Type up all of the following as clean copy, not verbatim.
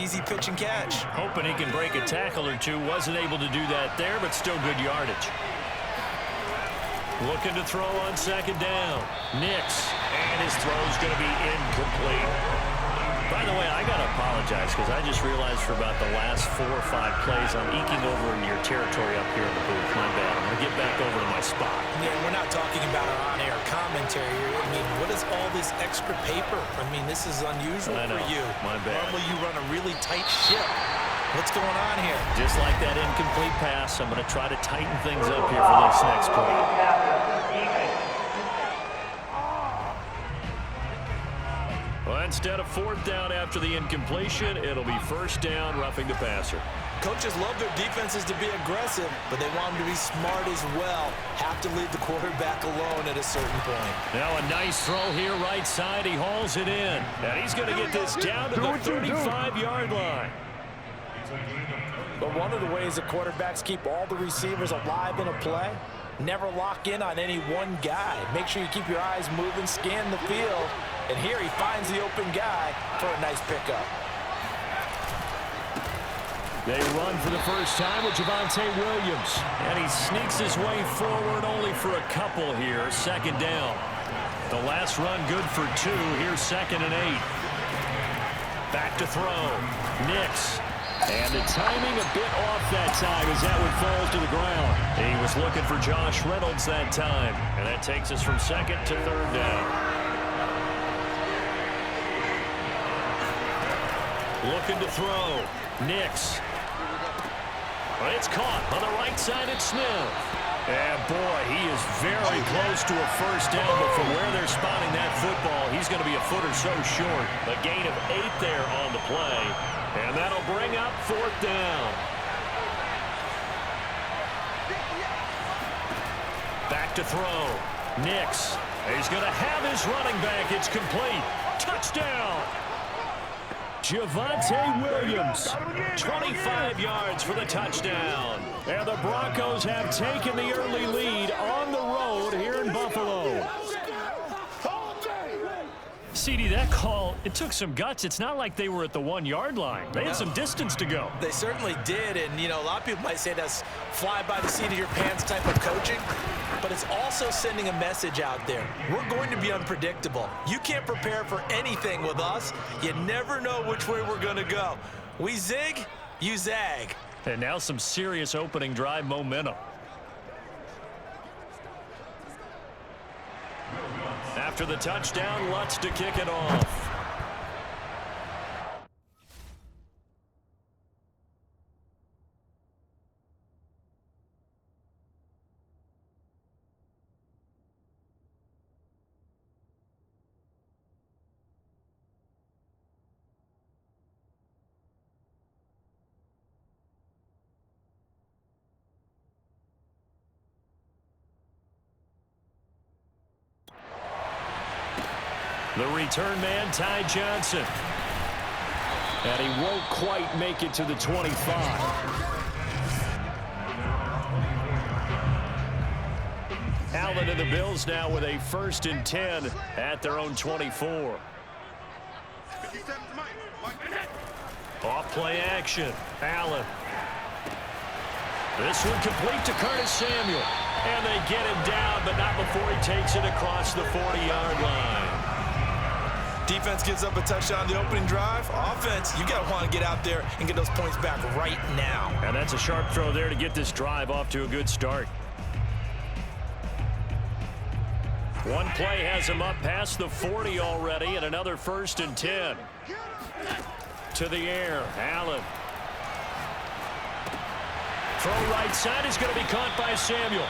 easy pitch and catch. Hoping he can break a tackle or two. Wasn't able to do that there, but still good yardage. Looking to throw on second down. Nix. And his throw's going to be incomplete. By the way, I got to apologize because I just realized for about the last 4 or 5 plays I'm eking over into your territory up here in the booth. My bad. I'm going to get back over to my spot. Yeah, we're not talking about our on-air commentary here. I mean, what is all this extra paper? I mean, this is unusual for you. My bad. Normally you run a really tight ship. What's going on here? Just like that incomplete pass, I'm going to try to tighten things up here for this next play. Well, instead of 4th down after the incompletion, it'll be 1st down, roughing the passer. Coaches love their defenses to be aggressive, but they want them to be smart as well. Have to leave the quarterback alone at a certain point. Now a nice throw here right side. He hauls it in. And he's going to get this down to the 35-yard line. But one of the ways that quarterbacks keep all the receivers alive in a play, never lock in on any one guy. Make sure you keep your eyes moving, scan the field. And here he finds the open guy for a nice pickup. They run for the first time with Javonte Williams. And he sneaks his way forward only for a couple here. 2nd down. The last run good for 2. Here's 2nd and 8. Back to throw. Nix. And the timing a bit off that time as that one falls to the ground. He was looking for Josh Reynolds that time. And that takes us from 2nd to 3rd down. Looking to throw. Nix. Well, it's caught on the right side. It's Smith. And boy, he is very close to a 1st down, but from where they're spotting that football, he's going to be a foot or so short. A gain of 8 there on the play. And that'll bring up 4th down. Back to throw. Nix. He's going to have his running back. It's complete. Touchdown. Javonte Williams, 25 yards for the touchdown. And the Broncos have taken the early lead on the road here in Buffalo. CD, that call, it took some guts. It's not like they were at the 1-yard line. They had some distance to go. They certainly did, and, you know, a lot of people might say that's fly by the seat of your pants type of coaching, but it's also sending a message out there. We're going to be unpredictable. You can't prepare for anything with us. You never know which way we're going to go. We zig, you zag. And now some serious opening drive momentum. After the touchdown, Lutz to kick it off. The return man, Ty Johnson. And he won't quite make it to the 25. Allen and the Bills now with a 1st and 10 at their own 24. Off play action. Allen. This one complete to Curtis Samuel. And they get him down, but not before he takes it across the 40-yard line. Defense gives up a touchdown the opening drive. Offense, you got to want to get out there and get those points back right now. And that's a sharp throw there to get this drive off to a good start. One play has him up past the 40 already, and another 1st and 10. To the air, Allen. Throw right side is going to be caught by Samuel.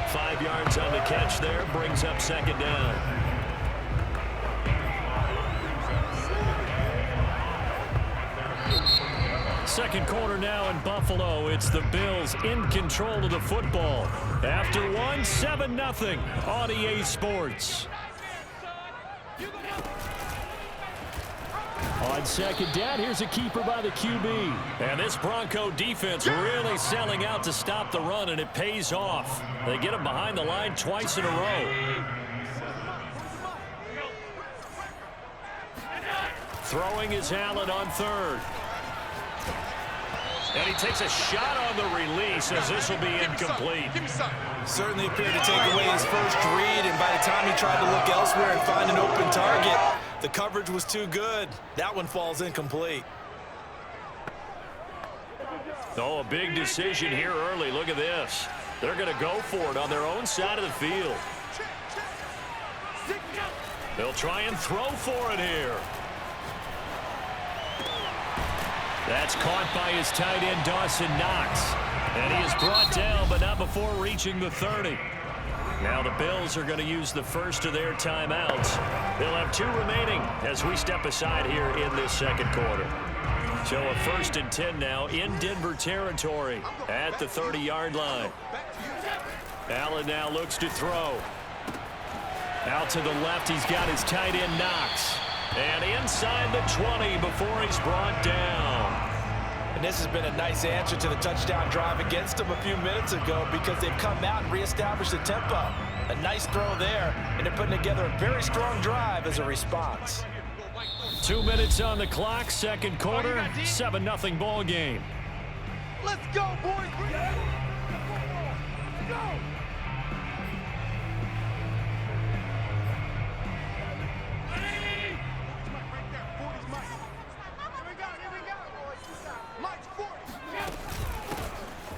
5 yards on the catch there, brings up 2nd down. Second quarter now in Buffalo. It's the Bills in control of the football. After one, 7-0 on EA Sports. On 2nd down, here's a keeper by the QB. And this Bronco defense really selling out to stop the run, and it pays off. They get him behind the line twice in a row. Throwing is Allen on third. And he takes a shot on the release as this will be incomplete. Certainly appeared to take away his first read, and by the time he tried to look elsewhere and find an open target, the coverage was too good. That one falls incomplete. Oh, a big decision here early. Look at this. They're going to go for it on their own side of the field. They'll try and throw for it here. That's caught by his tight end, Dawson Knox. And he is brought down, but not before reaching the 30. Now the Bills are going to use the first of their timeouts. They'll have 2 remaining as we step aside here in this second quarter. So a 1st and 10 now in Denver territory at the 30-yard line. Allen now looks to throw. Out to the left, he's got his tight end, Knox. And inside the 20 before he's brought down. And this has been a nice answer to the touchdown drive against them a few minutes ago because they've come out and reestablished the tempo. A nice throw there, and they're putting together a very strong drive as a response. 2 minutes on the clock, second quarter, 7-0 ball game. Let's go, boys! Go!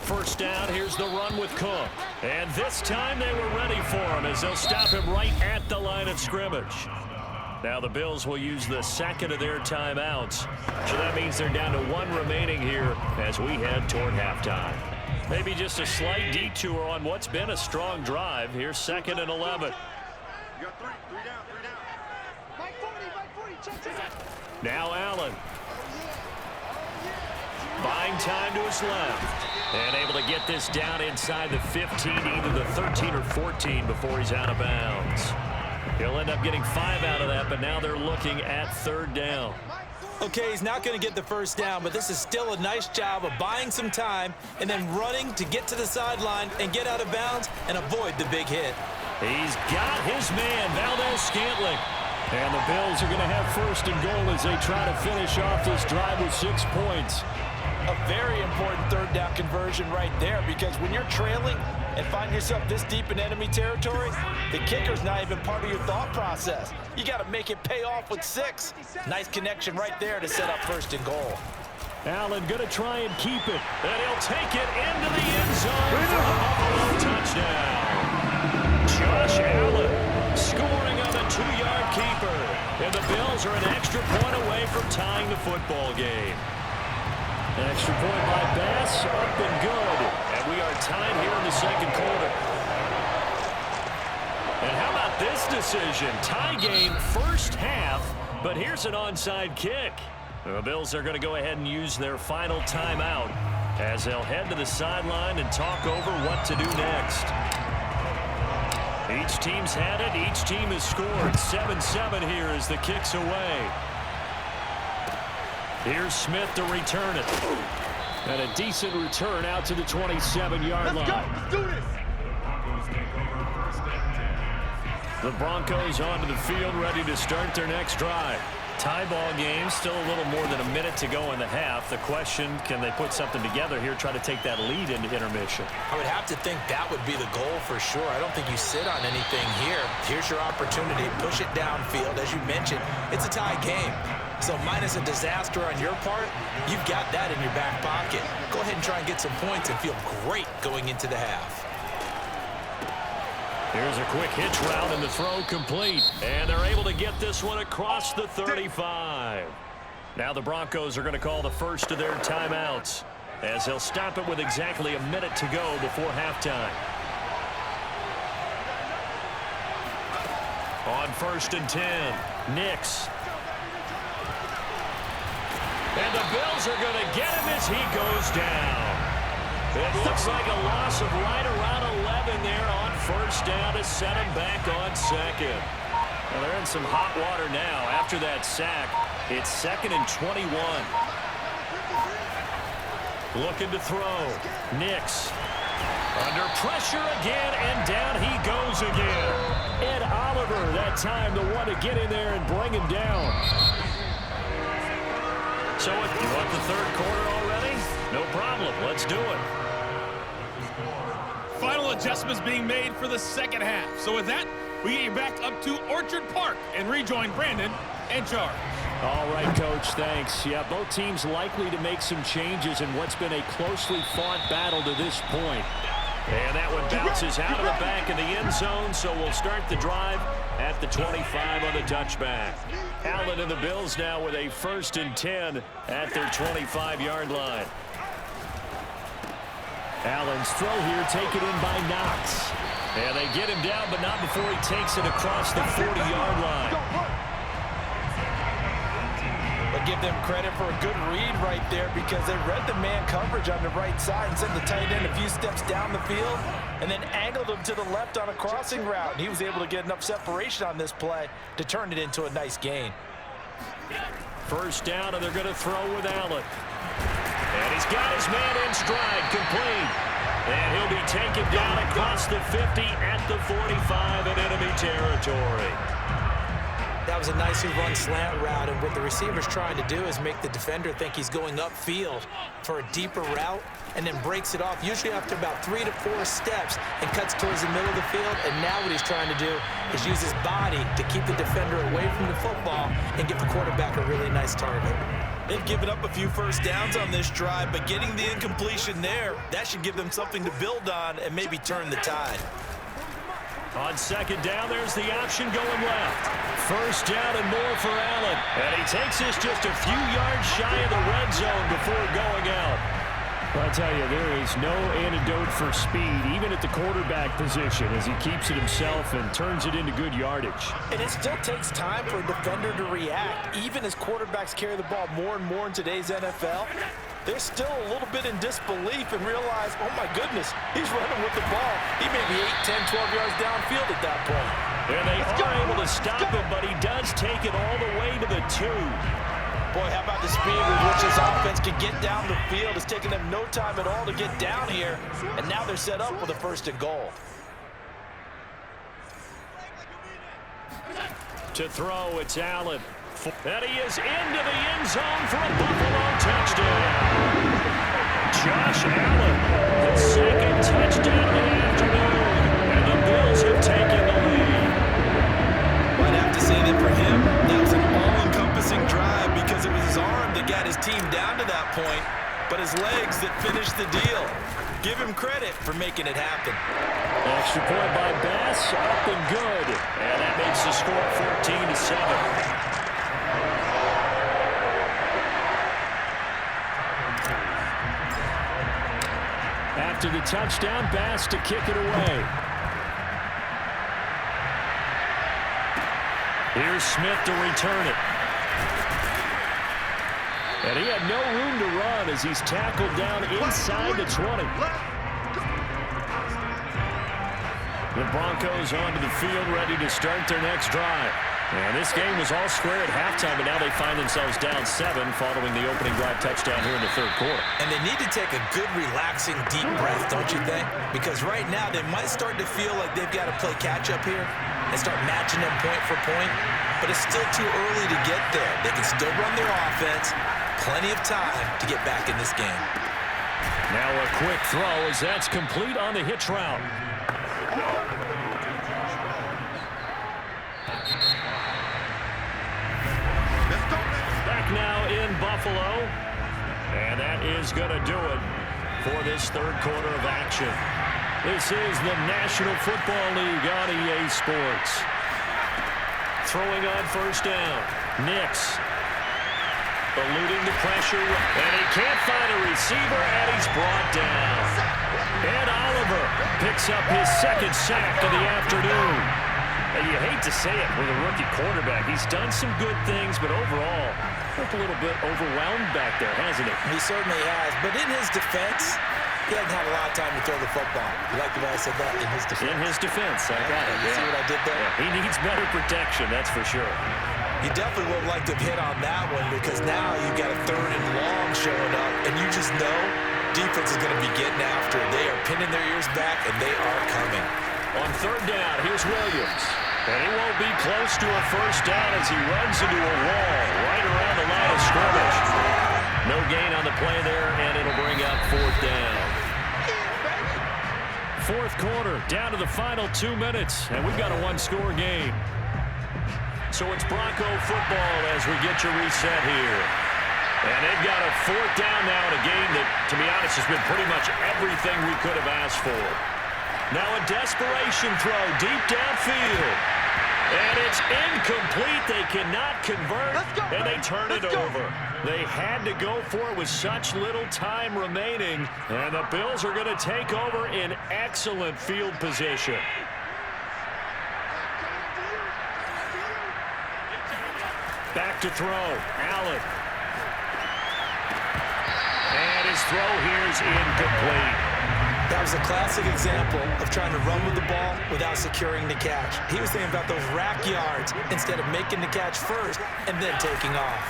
First down, here's the run with Cook. And this time they were ready for him as they'll stop him right at the line of scrimmage. Now the Bills will use the second of their timeouts. So that means they're down to 1 remaining here as we head toward halftime. Maybe just a slight detour on what's been a strong drive. Here's 2nd and 11. You got 3 down. Mike 40, check. Now Allen. Buying time to his left. And able to get this down inside the 15, either the 13 or 14 before he's out of bounds. He'll end up getting 5 out of that, but now they're looking at 3rd down. Okay, he's not going to get the first down, but this is still a nice job of buying some time and then running to get to the sideline and get out of bounds and avoid the big hit. He's got his man, Valdez-Scantling. And the Bills are going to have 1st and goal as they try to finish off this drive with 6 points. A very important 3rd down conversion right there, because when you're trailing and find yourself this deep in enemy territory, the kicker's not even part of your thought process. You got to make it pay off with 6. Nice connection right there to set up 1st and goal. Allen going to try and keep it. And he'll take it into the end zone for a Buffalo touchdown. Josh Allen scoring on the 2-yard keeper. And the Bills are an extra point away from tying the football game. An extra point by Bass, up and good. And we are tied here in the second quarter. And how about this decision? Tie game first half, but here's an onside kick. The Bills are going to go ahead and use their final timeout as they'll head to the sideline and talk over what to do next. Each team's had it. Each team has scored. 7-7 here as the kick's away. Here's Smith to return it. And a decent return out to the 27-yard line. Let's do this. The Broncos onto the field, ready to start their next drive. Tie ball game, still a little more than a minute to go in the half. The question, can they put something together here, try to take that lead into intermission? I would have to think that would be the goal for sure. I don't think you sit on anything here. Here's your opportunity. Push it downfield. As you mentioned, it's a tie game. So minus a disaster on your part, you've got that in your back pocket. Go ahead and try and get some points and feel great going into the half. Here's a quick hitch route and the throw complete. And they're able to get this one across the 35. Now the Broncos are going to call the first of their timeouts as they'll stop it with exactly a minute to go before halftime. On 1st and 10, Nix. And the Bills are going to get him as he goes down. It looks like a loss of right around 11 there on 1st down to set him back on 2nd. Well, they're in some hot water now. After that sack, it's 2nd and 21. Looking to throw. Nix. Under pressure again, and down he goes again. Ed Oliver, that time the one to get in there and bring him down. So you want the third quarter already? No problem. Let's do it. Final adjustments being made for the second half. So with that, we get you back up to Orchard Park and rejoin Brandon and Charles. All right, Coach, thanks. Yeah, both teams likely to make some changes in what's been a closely fought battle to this point. And that one bounces out of the back of the end zone, so we'll start the drive at the 25 on the touchback. Allen and the Bills now with a 1st and 10 at their 25-yard line. Allen's throw here taken in by Knox. And they get him down, but not before he takes it across the 40-yard line. But give them credit for a good read right there because they read the man coverage on the right side and sent the tight end a few steps down the field and then angled him to the left on a crossing route. And he was able to get enough separation on this play to turn it into a nice gain. First down, and they're going to throw with Allen. And he's got his man in stride, complete. And he'll be taken down across the 50 at the 45 in enemy territory. That was a nicely run slant route, and what the receiver's trying to do is make the defender think he's going upfield for a deeper route and then breaks it off, usually after about 3 to 4 steps, and cuts towards the middle of the field. And now what he's trying to do is use his body to keep the defender away from the football and give the quarterback a really nice target. They've given up a few first downs on this drive, but getting the incompletion there, that should give them something to build on and maybe turn the tide. On second down, there's the option going left. First down and more for Allen. And he takes this just a few yards shy of the red zone before going out. Well, I tell you, there is no antidote for speed, even at the quarterback position, as he keeps it himself and turns it into good yardage. And it still takes time for a defender to react. Even as quarterbacks carry the ball more and more in today's NFL, they're still a little bit in disbelief and realize, oh my goodness, he's running with the ball. He may be 8, 10, 12 yards downfield at that point. And they are able to stop him, but he does take it all the way to the 2. Boy, how about the speed with which this offense can get down the field? It's taken them no time at all to get down here, and now they're set up with a 1st and goal. To throw, it's Allen. And he is into the end zone for a Buffalo touchdown. Josh Allen, the 2nd touchdown of the afternoon, and the Bills have taken the lead. I'd have to say that for him, that was an all-encompassing drive because it was his arm that got his team down to that point, but his legs that finished the deal. Give him credit for making it happen. Extra point by Bass, up and good. And that makes the score 14-7. After the touchdown, Bass to kick it away. Here's Smith to return it. And he had no room to run as he's tackled down inside the 20. The Broncos onto the field, ready to start their next drive. And this game was all square at halftime, but now they find themselves down 7 following the opening drive touchdown here in the 3rd quarter. And they need to take a good, relaxing, deep breath, don't you think? Because right now they might start to feel like they've got to play catch-up here and start matching them point for point. But it's still too early to get there. They can still run their offense. Plenty of time to get back in this game. Now a quick throw as that's complete on the hitch route. Back now in Buffalo. And that is going to do it for this 3rd quarter of action. This is the National Football League on EA Sports. Throwing on first down. Nix. Eluding the pressure, and he can't find a receiver, and he's brought down. And Oliver picks up his 2nd sack of the afternoon. And you hate to say it with a rookie quarterback. He's done some good things, but overall, looked a little bit overwhelmed back there, hasn't he? He certainly has, but in his defense, he hasn't had a lot of time to throw the football. You like the way I said that? In his defense. In his defense, I got it. You see what I did there? Yeah, he needs better protection, that's for sure. You definitely would have liked to have hit on that one because now you've got a 3rd and long showing up, and you just know defense is going to be getting after it. They are pinning their ears back, and they are coming. On 3rd down, here's Williams. And he won't be close to a first down as he runs into a wall right around the line of scrimmage. No gain on the play there, and it'll bring up fourth down. Fourth quarter, down to the final 2 minutes, and we've got a one-score game. So it's Bronco football as we get your reset here. And they've got a fourth down now in a game that, to be honest, has been pretty much everything we could have asked for. Now a desperation throw deep downfield. And it's incomplete. They cannot convert, and they turn it over. They had to go for it with such little time remaining, and the Bills are going to take over in excellent field position. Back to throw. Allen. And his throw here is incomplete. That was a classic example of trying to run with the ball without securing the catch. He was thinking about those rack yards instead of making the catch first and then taking off.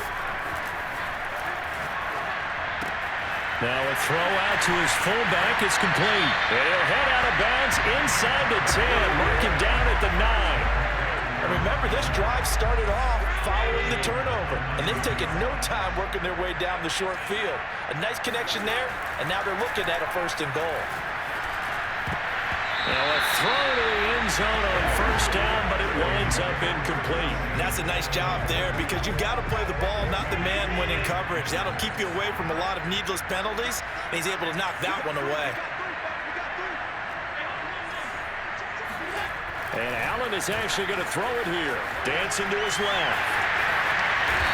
Now a throw out to his fullback is complete. And he'll head out of bounds inside the 10, marking down at the 9. And remember, this drive started off following the turnover, and they've taken no time working their way down the short field. A nice connection there, and now they're looking at a 1st and goal. Now a throw to the end zone on 1st down, but it winds up incomplete. And that's a nice job there because you've got to play the ball, not the man when in coverage. That'll keep you away from a lot of needless penalties, and he's able to knock that one away. And Allen is actually going to throw it here. Dancing to his left.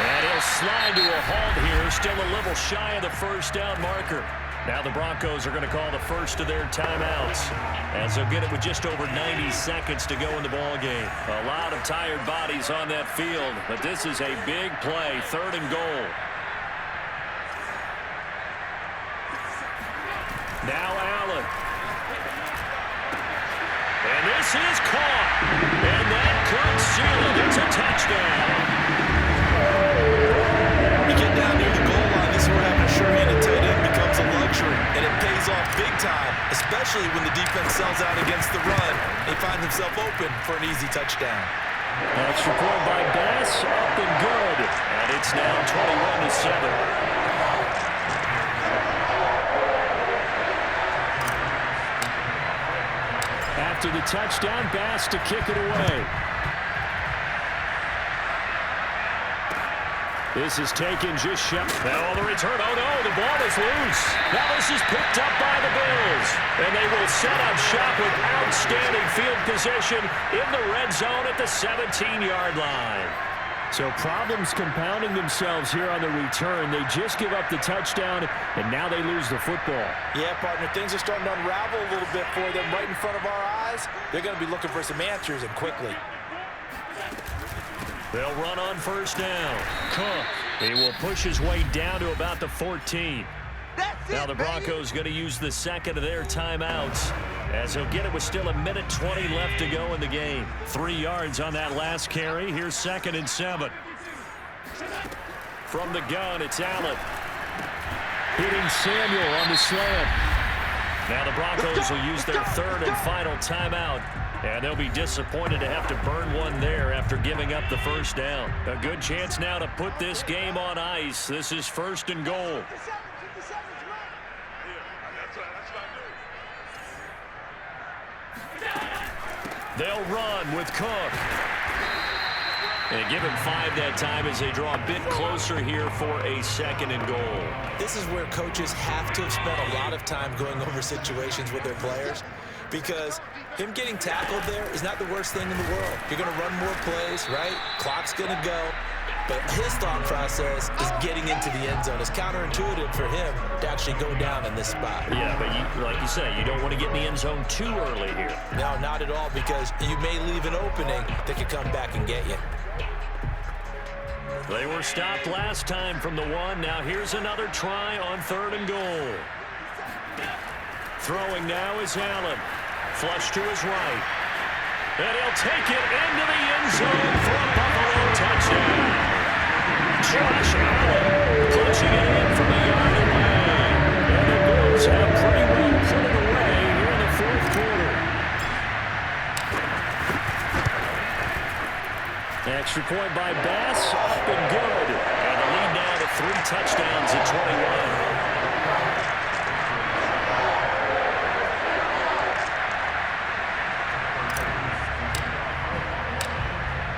And he'll slide to a halt here. Still a little shy of the 1st down marker. Now the Broncos are going to call the first of their timeouts, as they'll get it with just over 90 seconds to go in the ballgame. A lot of tired bodies on that field, but this is a big play. 3rd and goal. Now Allen. And this is caught. And that could seal it. It's a touchdown. You get down near the goal line, this is where having a sure-handed tight end becomes a luxury. And it pays off big time, especially when the defense sells out against the run. He finds himself open for an easy touchdown. Extra point by Bass, up and good. And it's now 21-7. After the touchdown, Bass to kick it away. This is taken just shy. Now on the return, oh no, the ball is loose. Now this is picked up by the Bills. And they will set up shop with outstanding field position in the red zone at the 17-yard line. So problems compounding themselves here on the return. They just give up the touchdown, and now they lose the football. Yeah, partner, things are starting to unravel a little bit for them right in front of our eyes. They're going to be looking for some answers, and quickly. They'll run on 1st down. Cook. He will push his way down to about the 14. Now the Broncos going to use the second of their timeouts, as he'll get it with still 1:20 left to go in the game. 3 yards on that last carry. Here's 2nd and 7. From the gun, it's Allen. Hitting Samuel on the slant. Now the Broncos will use their 3rd and final timeout, and they'll be disappointed to have to burn one there after giving up the 1st down. A good chance now to put this game on ice. This is 1st and goal. They'll run with Cook. And give him 5 that time as they draw a bit closer here for a 2nd and goal. This is where coaches have to have spent a lot of time going over situations with their players, because him getting tackled there is not the worst thing in the world. You're going to run more plays, right? Clock's going to go. But his thought process is getting into the end zone. It's counterintuitive for him to actually go down in this spot. Yeah, but like you say, you don't want to get in the end zone too early here. No, not at all, because you may leave an opening that could come back and get you. They were stopped last time from the 1. Now here's another try on 3rd and goal. Throwing now is Allen. Flush to his right. And he'll take it into the end zone for a Buffalo touchdown. Josh Allen punching it in from a yard away. And the Bills have pretty well put it away here in the 4th quarter. Extra point by Bass, up and good. And the lead now to 3 touchdowns at 21.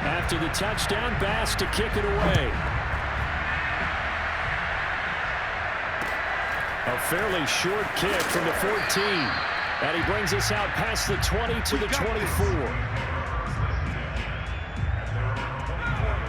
After the touchdown, Bass to kick it away. A fairly short kick from the 14. And he brings us out past the 20 to the 24.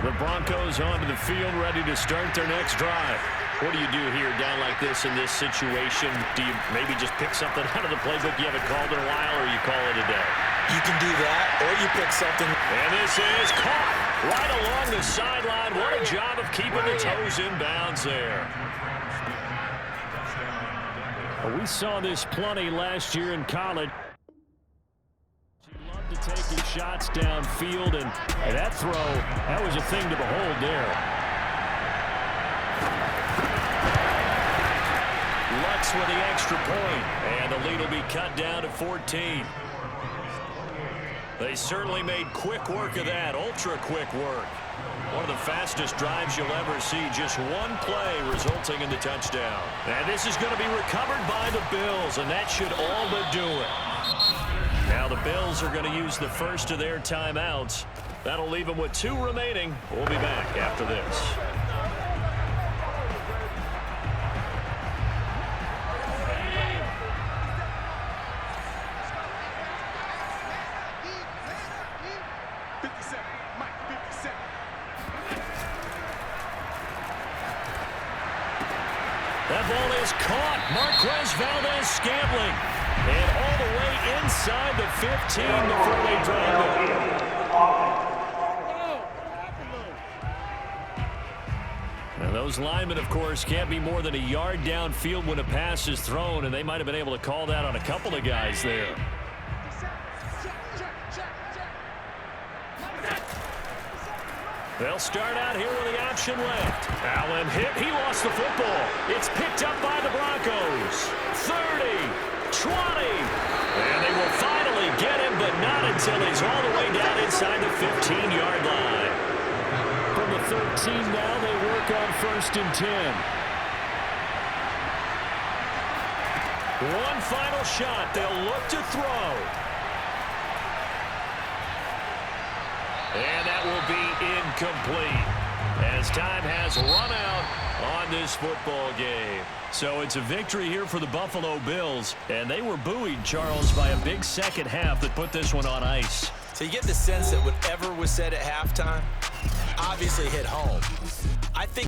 The Broncos onto the field, ready to start their next drive. What do you do here down like this in this situation? Do you maybe just pick something out of the playbook you haven't called in a while, or you call it a day? You can do that, or you pick something. And this is caught right along the sideline. What a job of keeping the toes in bounds there. We saw this plenty last year in college. He loved to take his shots downfield, and that throw, that was a thing to behold there. Lutz with the extra point, and the lead will be cut down to 14. They certainly made quick work of that, ultra-quick work. One of the fastest drives you'll ever see, just one play resulting in the touchdown. And this is going to be recovered by the Bills, and that should all but do it. Now the Bills are going to use the first of their timeouts. That'll leave them with 2 remaining. We'll be back after this. That ball is caught. Marquez Valdez-Scantling. And all the way inside the 15 before they drag it. And those linemen, of course, can't be more than a yard downfield when a pass is thrown, and they might have been able to call that on a couple of guys there. They'll start out here with the option left. Allen hit. He lost the football. It's picked up by the Broncos. 30, 20. And they will finally get him, but not until he's all the way down inside the 15-yard line. From the 13 now, they work on 1st and 10. One final shot. They'll look to throw. And that will be incomplete as time has run out on this football game. So it's a victory here for the Buffalo Bills, and they were buoyed, Charles, by a big second half that put this one on ice. So you get the sense that whatever was said at halftime obviously hit home. I think